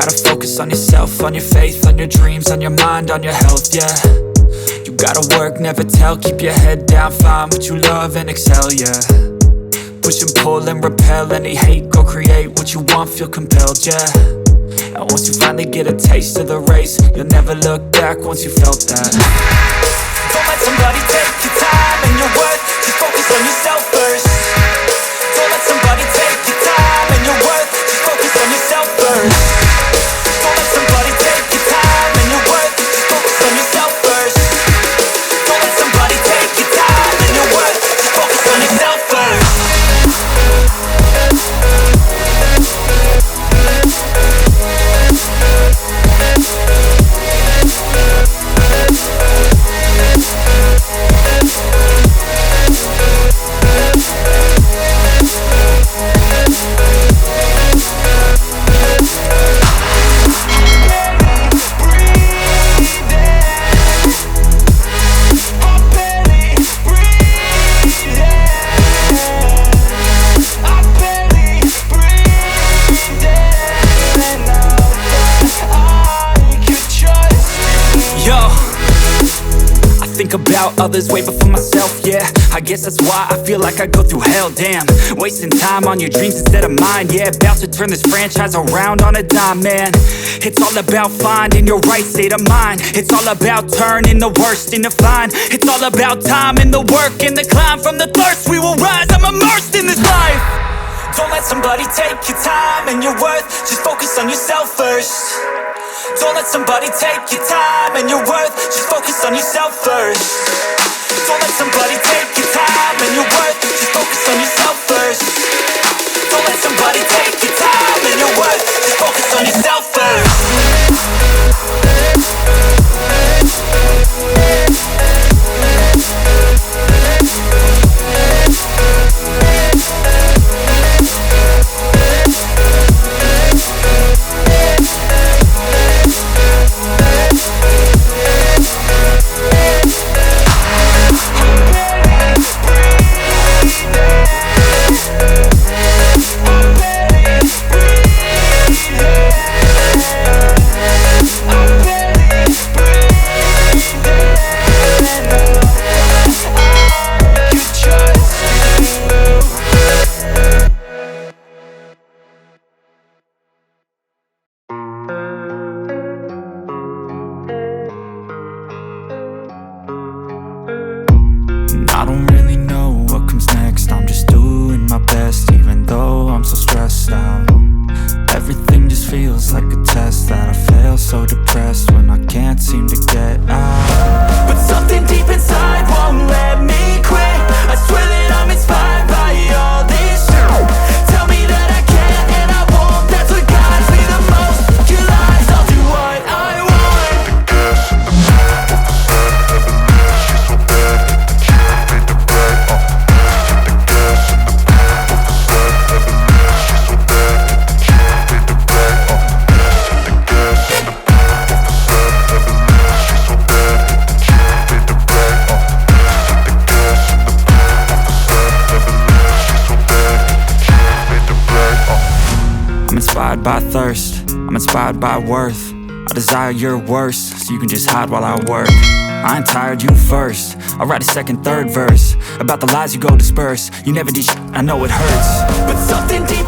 gotta focus on yourself, on your faith, on your dreams, on your mind, on your health, yeah. You gotta work, never tell, keep your head down, find what you love and excel, yeah. Push and pull and repel any hate, go create what you want, feel compelled, yeah. And once you finally get a taste of the race, you'll never look back once you felt that. Don't let somebody take your time and your worth, just focus on yourself first. Don't let somebody take your time and your worth, just focus on yourself first. Don't let somebody take your time and your worth, just focus on yourself first. Don't let somebody take your time and your worth, just focus on yourself first. About others way before myself, yeah. I guess that's why I feel like I go through hell, damn. Wasting time on your dreams instead of mine, yeah. About to turn this franchise around on a dime, man. It's all about finding your right state of mind. It's all about turning the worst into fine. It's all about time and the work and the climb. From the thirst we will rise, I'm immersed in this life. Don't let somebody take your time and your worth, just focus on yourself first. Don't let somebody take your time and your worth, just focus on yourself first. Don't let somebody take your time and your worth, just focus on yourself first. Don't let somebody take your time and your worth, just focus on yourself first. I don't really know what comes next. I'm just doing my best, even though I'm so stressed out. Everything just feels like a test that I fail, so depressed when I can't seem to get out. But something deep inside won't let me quit. I swear that I'm inspired by all this shit. Tell me that I can and I won't. That's what guides me the most. Your lies, I'll do what I want. The gas in the back of the sun, heavenly, she's so bad. By thirst, I'm inspired by worth. I desire your worst, so you can just hide while I work. I ain't tired, you first. I'll write a second, third verse about the lies you go disperse. You never did shit, I know it hurts. But something deep